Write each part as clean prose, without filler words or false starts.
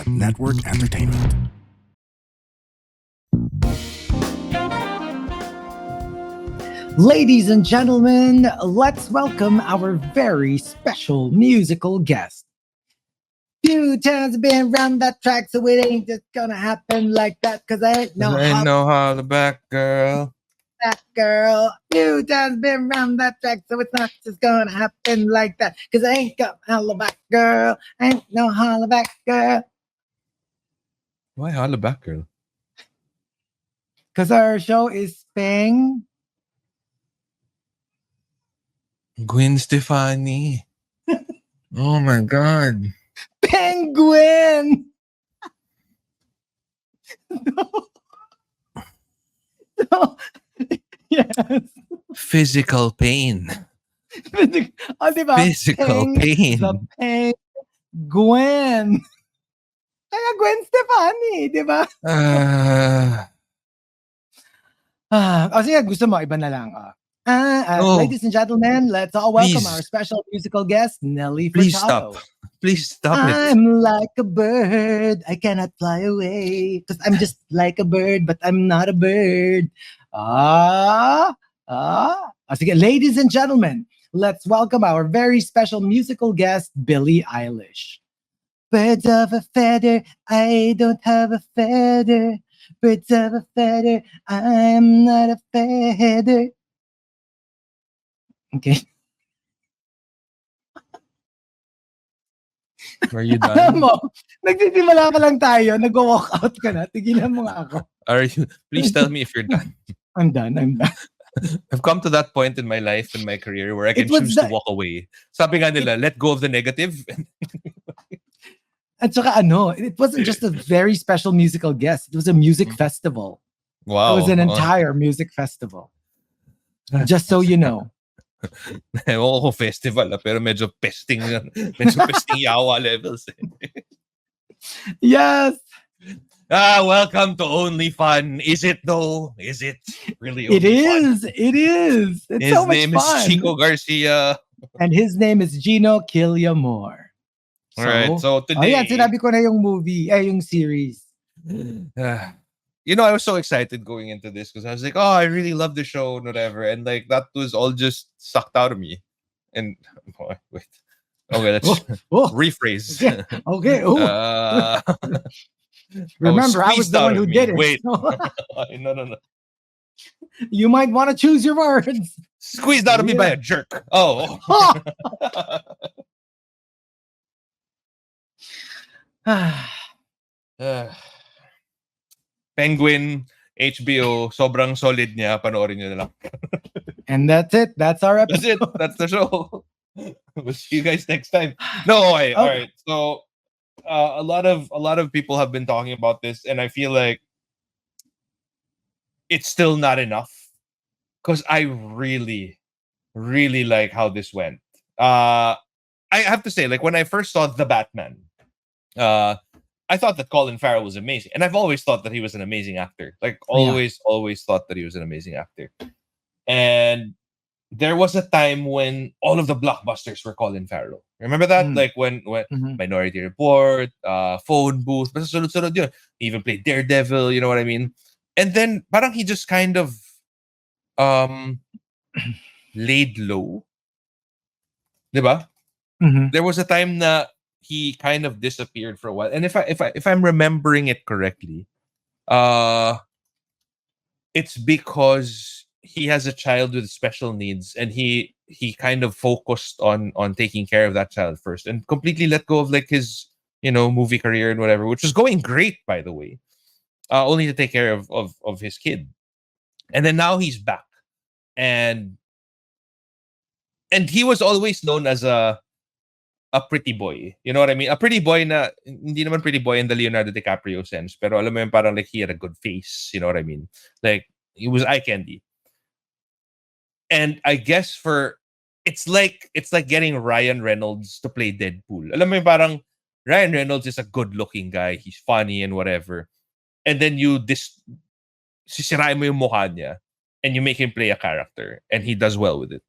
Network Entertainment. Ladies and gentlemen, let's welcome our very special musical guest. Few times I've been around that track, so it ain't just gonna happen like that, cause I ain't no holler back, girl. That girl. Few times been around that track, so it's not just gonna happen like that, cause I ain't got holler back, girl. Ain't no holler back, girl. Why holler back, girl? Cause our show is Peng. Gwen Stefani. Oh my God. Penguin. No. Yes. Physical pain. Oh, diba? Physical pain. The Penguin. Kaya Gwen Stefani, di ba? Sige, gusto mo, iba na lang. Ladies and gentlemen, let's all welcome our special musical guest, Nelly Furtado. Please stop it. I'm like a bird. I cannot fly away. Because I'm just like a bird, but I'm not a bird. Sige, ladies and gentlemen, let's welcome our very special musical guest, Billie Eilish. Birds of a feather, I don't have a feather. Birds of a feather, I'm not a feather. Okay. Are you done? Alam mo, nagsisimula pa lang tayo, nag-walk out ka na, tigilan mo nga ako. Please tell me if you're done. I'm done. I've come to that point in my life and my career where I can choose to walk away. Sabi nga nila, let go of the negative. At saka it wasn't just a very special musical guest. It was a music festival. Wow. It was an entire music festival. Just so you know. Ewan ko festival, pero medyo pesting yawa levels. Yes. Welcome to Only Fun. Is it though? Is it really only fun? It is. It's his so much name fun. is Chico Garcia. And his name is Gino Killiamore. Alright, so today... sinabi ko na yung movie, yung series. I was so excited going into this because I was like, oh, I really love the show and whatever. And like, that was all just sucked out of me. And, wait. Okay, let's rephrase. Okay. Remember, I was the one who did it. Wait. No. You might want to choose your words. Squeezed out of me by a jerk. Oh. Penguin, HBO, sobrang solid niya. Panoorin niyo na lang. And that's it. That's our episode. That's it. That's the show. We'll see you guys next time. No, wait. All right. So, a lot of people have been talking about this, and I feel like it's still not enough because I really, really like how this went. I have to say, like when I first saw The Batman, I thought that Colin Farrell was amazing, and I've always thought that he was an amazing actor. Like always thought that he was an amazing actor. And there was a time when all of the blockbusters were Colin Farrell. Remember that? Like when Minority Report, Phone Booth, basta sunod-sunod yun. He even played Daredevil, you know what I mean? And then parang he just kind of laid low. Diba? There was a time na he kind of disappeared for a while. And if I'm remembering it correctly, it's because he has a child with special needs, and he kind of focused on taking care of that child first, and completely let go of like his movie career and whatever, which was going great, by the way. Only to take care of his kid, and then now he's back, and he was always known as a pretty boy. You know what I mean? A pretty boy na hindi naman pretty boy in the Leonardo DiCaprio sense, pero alam mo yun, parang like he had a good face. You know what I mean? Like he was eye candy. And I guess it's like getting Ryan Reynolds to play Deadpool. Alam mo yung parang Ryan Reynolds is a good-looking guy. He's funny and whatever. And then you sisirain mo yung mukha niya and you make him play a character, and he does well with it.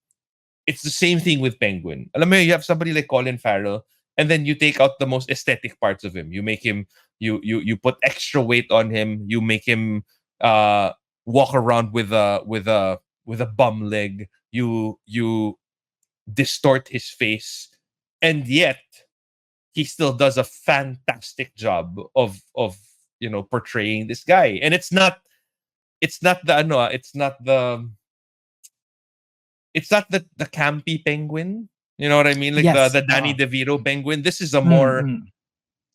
It's the same thing with Penguin. Alam mo, you have somebody like Colin Farrell, and then you take out the most aesthetic parts of him. You make him You put extra weight on him. You make him walk around with a bum leg. You distort his face, and yet he still does a fantastic job of portraying this guy. And it's not the ano, it's not the campy penguin. You know what I mean? Like the Yes. the Danny DeVito penguin. This is a Mm, more mm.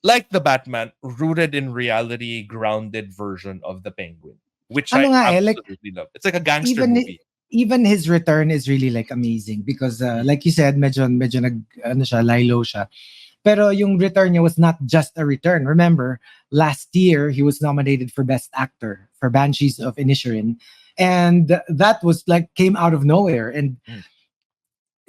like the Batman, rooted in reality, grounded version of the penguin, which Ano I nga like absolutely love. It's like a gangster even movie. even his return is really like amazing because Mm. like you said, medyo nag ano siya, lilo siya. Pero yung return niya was not just a return. Remember, last year he was nominated for Best Actor for Banshees of Inisherin, and that was like came out of nowhere. And Mm.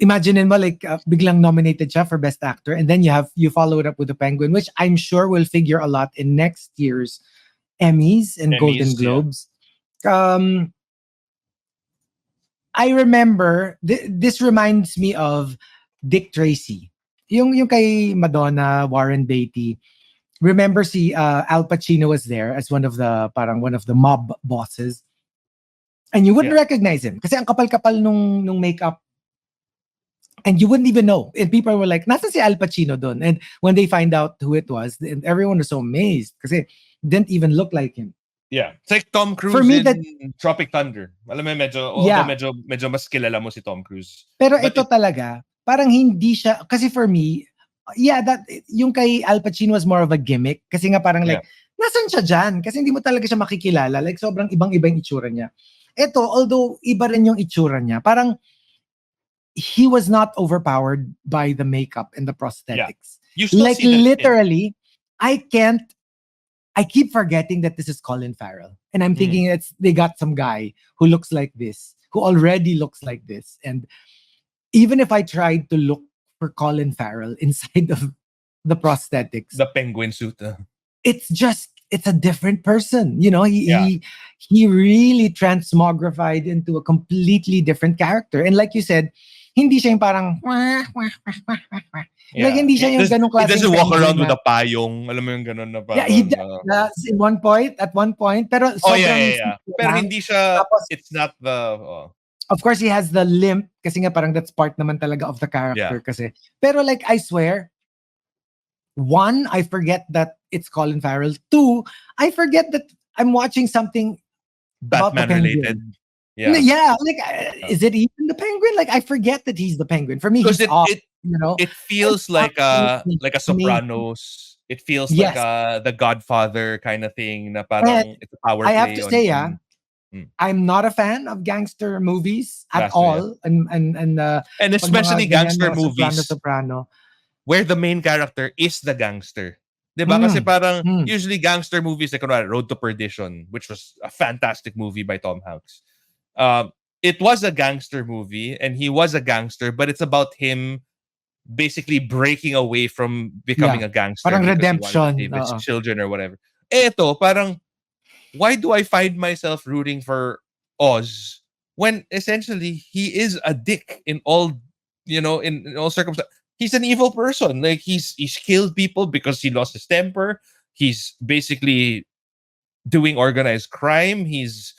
imagine mo like biglang nominated siya for Best Actor, and then you follow it up with the Penguin, which I'm sure will figure a lot in next year's Emmys and Golden Emmys, yeah. Globes. Um, I remember this reminds me of Dick Tracy. Yung kay Madonna, Warren Beatty. Remember si Al Pacino was there as one of the mob bosses. And you wouldn't Yeah. recognize him kasi ang kapal-kapal nung makeup, and you wouldn't even know. And people were like, "Nasa si Al Pacino doon?" And when they find out who it was, and everyone was so amazed kasi it didn't even look like him. Yeah. It's like Tom For Cruise me that in Tropic Thunder. Alam mo, although yeah, medyo mas kilala mo si Tom Cruise. pero But ito talaga, parang hindi siya, kasi for me, yeah, that yung kay Al Pacino was more of a gimmick. Kasi nga parang yeah. like, nasan siya dyan? Kasi hindi mo talaga siya makikilala. Like, sobrang ibang-iba yung itsura niya. Ito, although iba rin yung itsura niya, parang he was not overpowered by the makeup and the Yeah. prosthetics. You still Like, see that in him. literally, I keep forgetting that this is Colin Farrell. And I'm thinking they got some guy who looks like this, who already looks like this. And even if I tried to look for Colin Farrell inside of the prosthetics, The penguin suit. it's a different person. Yeah. He really transmogrified into a completely different character. And like you said, hindi siya yung parang like hindi siya yung ganong He klaseng doesn't walk penguin around with na, a payong. Alam mo yung ganon na yeah, he parang does at one point, pero oh yeah, sobrang yeah, yeah. simple Pero lang. hindi siya, Tapos, it's not the of course, he has the limp kasi nga parang that's part naman talaga of the character yeah. kasi. Pero like, I swear, one, I forget that it's Colin Farrell. Two, I forget that I'm watching something about the Batman related. penguin. Yeah. Yeah, like, is it even the penguin? Like, I forget that he's the penguin. For me, Because he's off, you know? it feels It's not like a amazing. Sopranos. It feels like Yes. the Godfather kind of thing na And parang it's a power I have play to say, on I'm not a fan of gangster movies at Gangster, yeah. all. And And pag especially mga ganyan, gangster mga movies soprano. where the main character is the gangster. Diba? Kasi parang Mm. usually gangster movies like Road to Perdition, which was a fantastic movie by Tom Hanks. It was a gangster movie and he was a gangster, but it's about him basically breaking away from becoming a gangster Parang because he wanted to redemption. save his children or whatever. Eto, parang why do I find myself rooting for Oz when essentially he is a dick in all, in all circumstances. He's an evil person. Like he's killed people because he lost his temper. He's basically doing organized crime. He's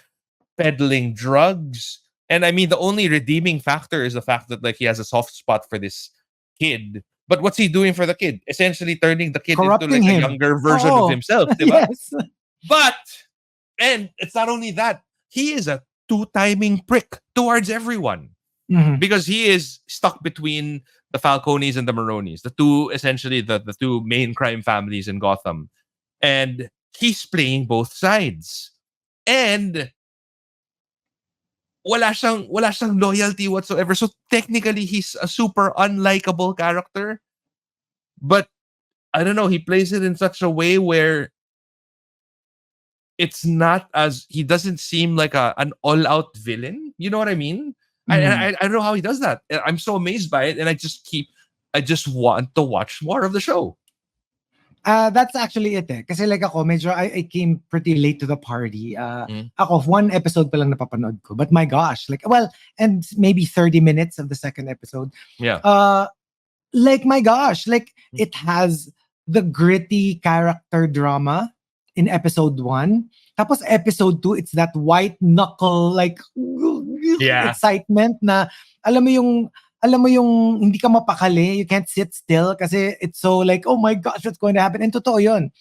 peddling drugs. And I mean, the only redeeming factor is the fact that like he has a soft spot for this kid. But what's he doing for the kid? Essentially turning the kid Corrupting into like him. a younger version of himself, diba? Yes. But and it's not only that, he is a two-timing prick towards everyone. Mhm. Because he is stuck between the Falcones and the Maronis, the two essentially the two main crime families in Gotham. And he's playing both sides. And wala siyang loyalty whatsoever. So technically he's a super unlikable character. But I don't know, he plays it in such a way where it's not as he doesn't seem like an all-out villain. You know what I mean? I don't know how he does that. I'm so amazed by it, and I just want to watch more of the show. That's actually it eh. Kasi like ako, medyo I came pretty late to the party. Ako, one episode pa lang napapanood ko. But my gosh, like, well, and maybe 30 minutes of the second episode. Yeah. Like, my gosh, like, it has the gritty character drama in episode 1. Tapos episode 2, it's that white knuckle like Yeah. excitement na alam mo yung hindi ka mapakali, you can't sit still kasi it's so like, oh my gosh, what's going to happen? And totoo yun.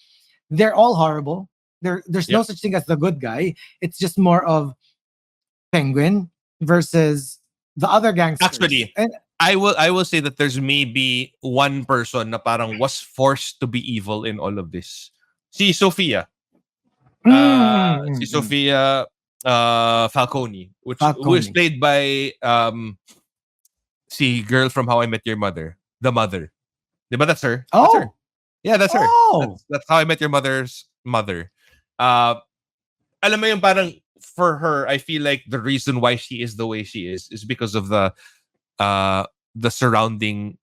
They're all horrible. There's no Yep. such thing as the good guy. It's just more of Penguin versus the other gangsters. Actually, And I will say that there's maybe one person na parang was forced to be evil in all of this. Si Sofia. Si mm. Sofia Falcone, who is Falcone. played by si girl from How I Met Your Mother, the mother. Diba that's her? That's her. Oh, Yeah, that's her. oh. That's How I Met Your Mother's mother. Uh alam mo yung parang for her, I feel like the reason why she is the way she is because of uh the surrounding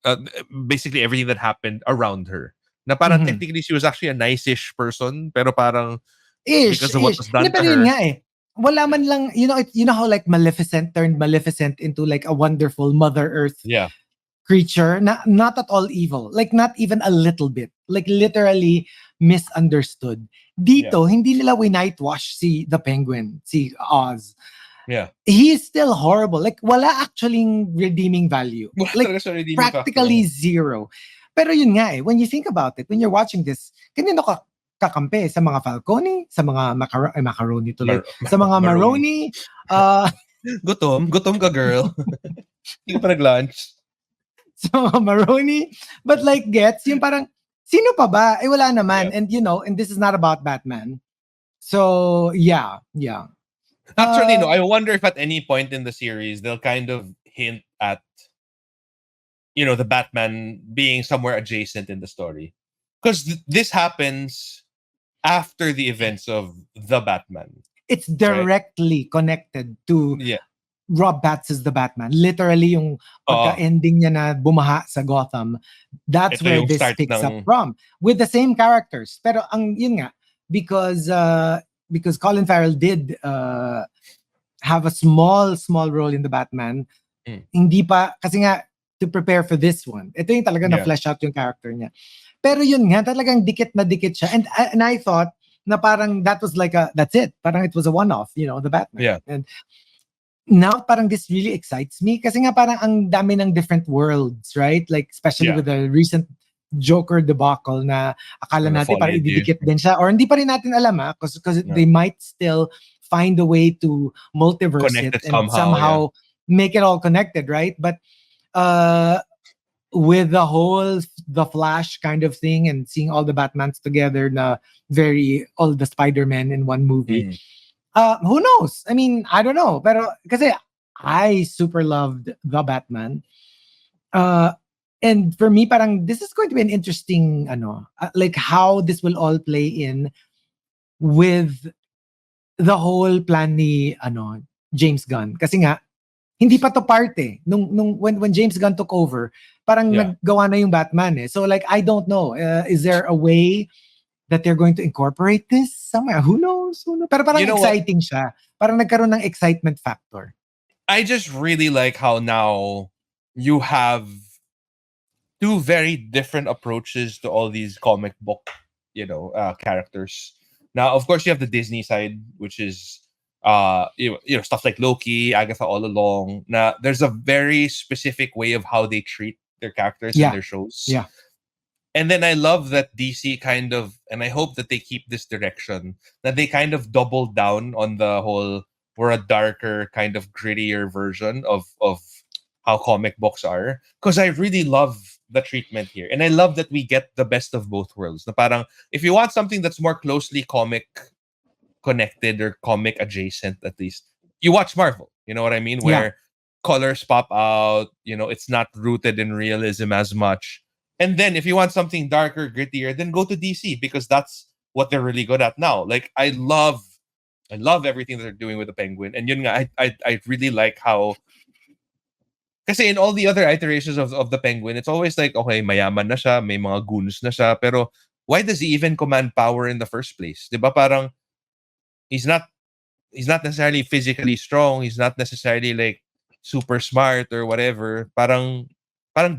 basically everything that happened around her. Na parang Mhm. technically she was actually a nice-ish person pero parang Ish, because of what ish. was Hindi, done to pero yun her. nga eh. Wala man lang, you know how like Maleficent turned Maleficent into like a wonderful Mother Earth Yeah. creature, not at all evil, like not even a little bit, like literally misunderstood. Dito, hindi nila winightwash si the Penguin, si Oz. Yeah. He is still horrible. Like wala actually redeeming value. Wala Like talaga siya redeeming factor. practically zero. Pero yun nga eh, when you think about it, when you're watching this, kanino ka kakampi? Sa mga Falcone, sa mga macaroni tuloy, sa mga Maroni, Gutom ka girl. Hindi ka pa nag-lunch. sa mga Maroni, but like gets, yung parang, sino pa ba? Eh wala naman. Yeah. And and this is not about Batman. So, yeah. Actually, no. I wonder if at any point in the series they'll kind of hint at the Batman being somewhere adjacent in the story, because this happens after the events of the Batman. It's directly connected to Yeah. Rob Batts' The Batman. Literally, yung pagka-ending niya na bumaha sa Gotham, that's Ito where yung this start picks up ng- from. With the same characters. Pero yun nga, because Colin Farrell did have a small role in The Batman, hindi pa, kasi nga, to prepare for this one, ito yung talaga na-flesh out yung character niya. Pero yun nga, talagang dikit na dikit siya. And I thought, na parang that was like that's it. Parang it was a one-off, the Batman. Yeah. And now parang this really excites me kasi nga parang ang dami ng different worlds, right? Like especially with the recent Joker debacle na akala natin parang ididikit din siya, or hindi pa rin natin alam because they might still find a way to multiverse Connect it it and somehow, make it all connected, right? But with the Flash kind of thing and seeing all the Batmans together na all the Spider-Men in one movie. Who knows? I mean, I don't know. Pero kasi I super loved the Batman. And for me, parang this is going to be an interesting like how this will all play in with the whole plan ni James Gunn. Kasi nga hindi pa to parte nung when James Gunn took over, parang naggawa na yung Batman eh. So like I don't know, is there a way that they're going to incorporate this somewhere? Who knows? Pero parang exciting siya. Parang nagkaroon ng excitement factor. I just really like how now you have two very different approaches to all these comic book, characters. Now, of course, you have the Disney side, which is stuff like Loki, Agatha all along. Now, there's a very specific way of how they treat their characters in their shows. Yeah. And then I love that DC kind of, and I hope that they keep this direction, that they kind of double down on the whole, we're a darker, kind of grittier version of how comic books are. Because I really love the treatment here. And I love that we get the best of both worlds. Na parang, if you want something that's more closely comic connected or comic adjacent, at least, you watch Marvel. You know what I mean? Where colors pop out, it's not rooted in realism as much. And then if you want something darker, grittier, then go to DC because that's what they're really good at now. Like I love everything that they're doing with the Penguin. And yun nga, I really like how, kasi in all the other iterations of the Penguin, it's always like, okay, mayaman na siya, may mga goons na siya, pero why does he even command power in the first place? Diba parang he's not necessarily physically strong, he's not necessarily like super smart or whatever. Parang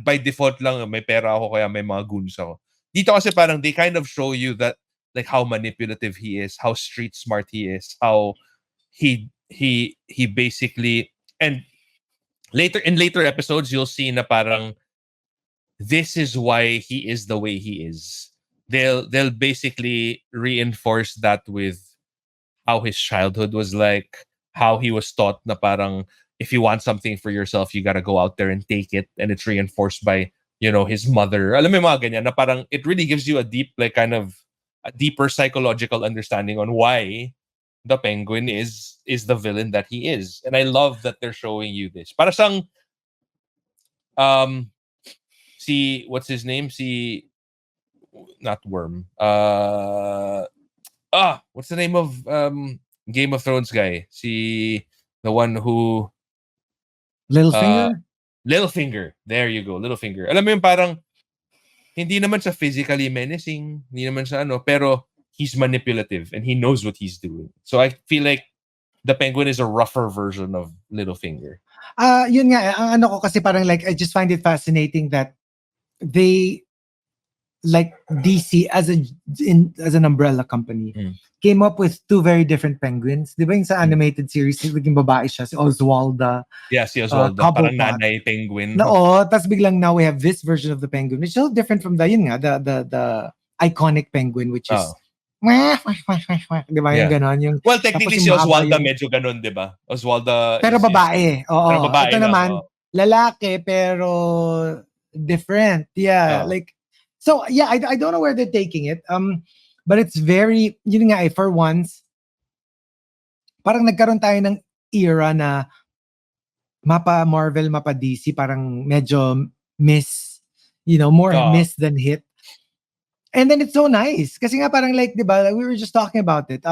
by default lang may pera ako kaya may mga goons ako. dito kasi parang they kind of show you that like how manipulative he is, how street smart he is, how he basically, and later episodes you'll see na parang this is why he is the way he is. They'll basically reinforce that with how his childhood was like, how he was taught na parang if you want something for yourself, you gotta go out there and take it, and it's reinforced by his mother. Alam mo yung mga ganyan na parang it really gives you a deep like kind of a deeper psychological understanding on why the penguin is the villain that he is, and I love that they're showing you this. Para sang um si what's his name si not worm what's the name of Game of Thrones guy? See the one who uh Littlefinger? Littlefinger. There you go, Littlefinger. Alam mo yung parang hindi naman siya physically menacing, hindi naman siya pero he's manipulative and he knows what he's doing. So I feel like the penguin is a rougher version of Littlefinger. Yun nga, ang ano ko kasi parang like, I just find it fascinating that they, like DC as an umbrella company, came up with two very different penguins. Di ba yung sa animated series, naging babae siya, si Oswalda. Yeah, si Oswalda. Parang Cobblepot. nanay penguin. Tas biglang now we have this version of the penguin, which is so different from the iconic penguin, which is di ba yung ganon? Yung, well, technically si Oswalda medyo ganon, di ba? Oswalda pero babae. Oo. Pero babae ito lang, naman, lalaki, pero different. Yeah, like, so yeah, I don't know where they're taking it. But it's very, yun nga, for once, parang nagkaroon tayo ng era na mapa Marvel, mapa DC, parang medyo miss, more miss than hit. And then it's so nice. Kasi nga parang like, di ba, we were just talking about it.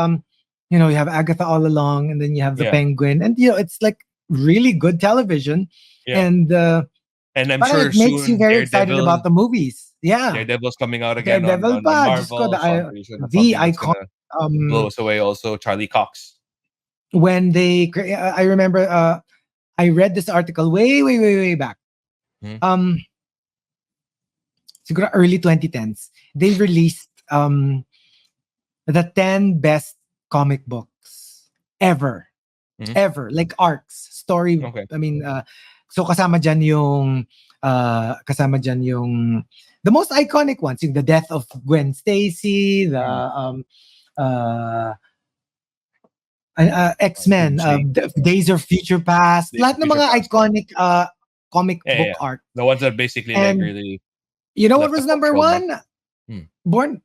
You have Agatha all along, and then you have the Penguin. And, it's like really good television. Yeah. And I'm sure it makes you very excited about the movies. Yeah. Daredevil's coming out again Daredevil on Marvel. The icon. Blows away also Charlie Cox. When I remember, I read this article way back. Siguro early 2010s. They released the 10 best comic books ever. Ever. Like arcs. Story. Okay. I mean, so kasama dyan yung the most iconic ones, yung the death of Gwen Stacy, the X-Men, Days of Future Past, lahat ng mga iconic comic book art. The ones that basically like really. You know what was number one? Born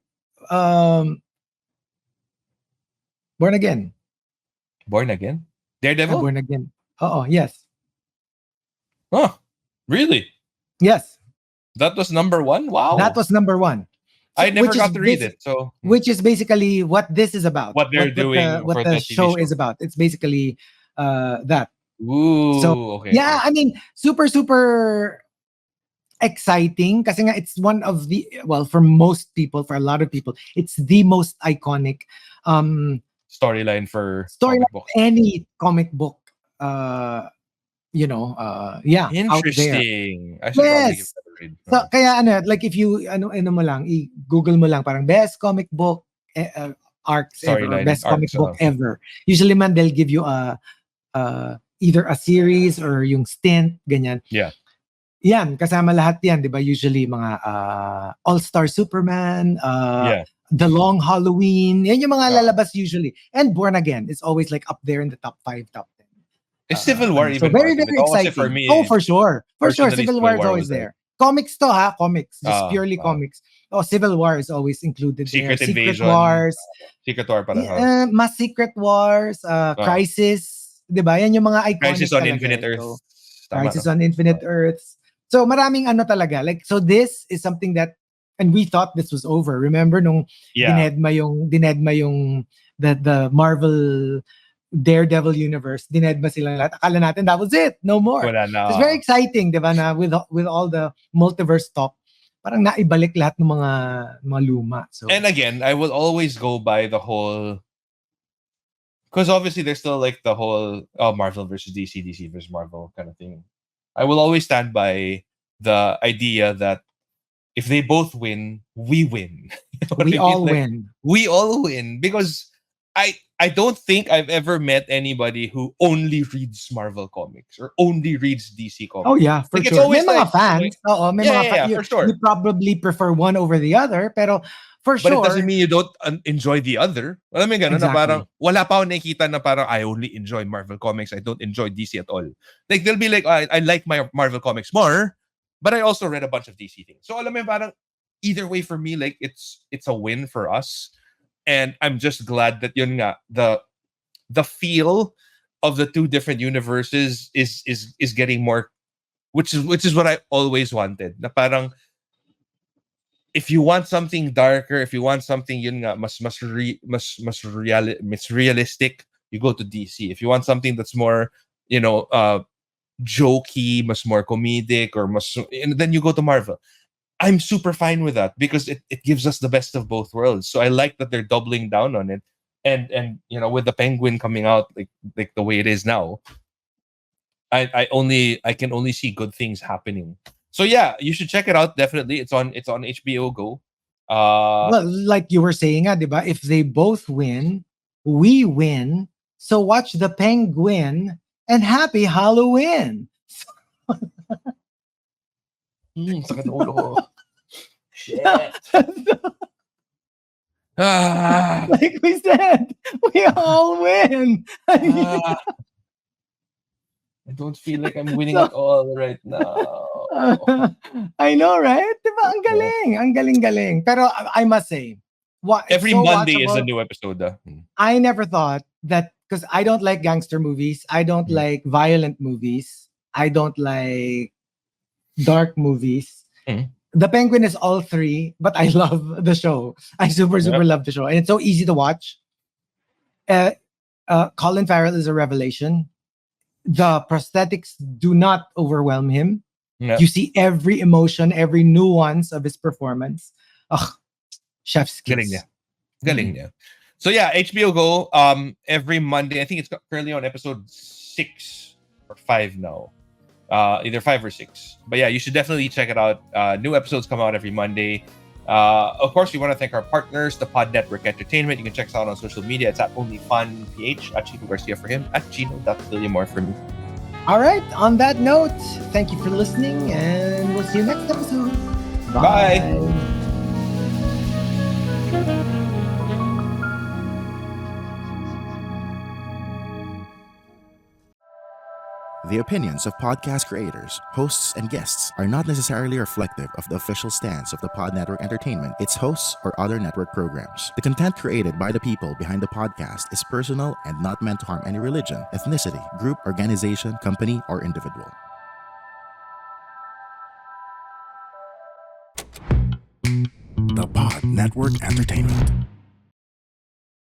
Again. Born Again? Daredevil? Born Again. Yes. Oh, really? Yes. That was number one? Wow. That was number one. So, I never got to read it. So, which is basically what this is about. What they're doing what the show is about. It's basically that. Ooh, so, okay. Yeah, I mean, super exciting kasi nga it's one of the, well, for most people, for a lot of people, it's the most iconic storyline for comic book. Any comic book interesting. Out there. Yes. So kaya like if you mo lang, i-Google mo lang parang best comic book arcs ever, or best comic book ever. Usually man they'll give you either a series or yung stint ganyan. Yeah. Yan, kasama lahat yan, 'di ba? Usually mga All-Star Superman, The Long Halloween, yan yung mga lalabas usually. And Born Again is always like up there in the top 5, top 10. Is Civil War even very exciting. For me, for sure. For sure, Civil War is always there. Comics to comics, just purely comics. Civil War is always included Secret there. Invasion. Secret Wars. Secret War pala. Mas Secret Wars, Crisis, 'di ba? Yan yung mga iconic Crisis on Infinite Earths. Crisis on Infinite Earths. So maraming talaga. Like, so this is something that, and we thought this was over. Remember nung dinedma yung the Marvel Daredevil universe, dinedma sila lahat. Akala natin that was it. No more. It's very exciting, di ba, na with all the multiverse talk, parang naibalik lahat ng mga luma. So, and again, I will always go by the whole, because obviously there's still like the whole Marvel versus DC, DC versus Marvel kind of thing. I will always stand by the idea that if they both win, we win. You know what We I mean? all Like win. we all win because I don't think I've ever met anybody who only reads Marvel comics or only reads DC Oh comics. yeah, for Like it's sure. May always like, mga fans. Oo, may yeah, mga yeah, fans. yeah, for You sure. probably prefer one over the other, pero for But it doesn't sure, mean you don't enjoy the other. Alam mo yung ganun na parang, exactly. wala pa ako nakikita na parang, I only enjoy Marvel comics. I don't enjoy DC at all. Like, they'll be like, I like my Marvel comics more, but I also read a bunch of DC things. So alam mo yung parang, either way for me, like, it's a win for us. And I'm just glad that yun nga, the feel of the two different universes is getting more, which is what I always wanted. Na parang, if you want something darker, if you want something yun nga mas realistic, you go to DC. If you want something that's more, jokey, mas more comedic, or and then you go to Marvel. I'm super fine with that because it gives us the best of both worlds. So I like that they're doubling down on it. And with the Penguin coming out like the way it is now, I can only see good things happening. So yeah, you should check it out. Definitely, it's on HBO Go. Well, like you were saying, di ba? If they both win, we win. So watch the Penguin and happy Halloween. Sakit ng ulo ko. Shit. Ah, Like we said, we all win. ah, I don't feel like I'm winning So, at all right now. I know, right? Diba? Ang galing. Ang galing-galing. Pero I must say, it's Every so Monday is a watchable. new episode. I never thought that, because I don't like gangster movies. I don't Mm. like violent movies. I don't like dark movies. Mm. The Penguin is all three, but I love the show. I super Yep. love the show. And it's so easy to watch. Colin Farrell is a revelation. The prosthetics do not overwhelm him. Yeah. You see every emotion, every nuance of his performance. Ugh, chef's Galing kiss. niya. Galing niya. So yeah, HBO Go, every Monday. I think it's currently on episode 6 or 5 now. Either 5 or 6. But yeah, you should definitely check it out. New episodes come out every Monday. Of course, we want to thank our partners, the Pod Network Entertainment. You can check us out on social media. It's at OnlyFunPH, at Chino Garcia for him, at Chino.Villamor for me. All right. On that note, thank you for listening, and we'll see you next episode. Bye. The opinions of podcast creators, hosts, and guests are not necessarily reflective of the official stance of the Pod Network Entertainment, its hosts, or other network programs. The content created by the people behind the podcast is personal and not meant to harm any religion, ethnicity, group, organization, company, or individual. The Pod Network Entertainment.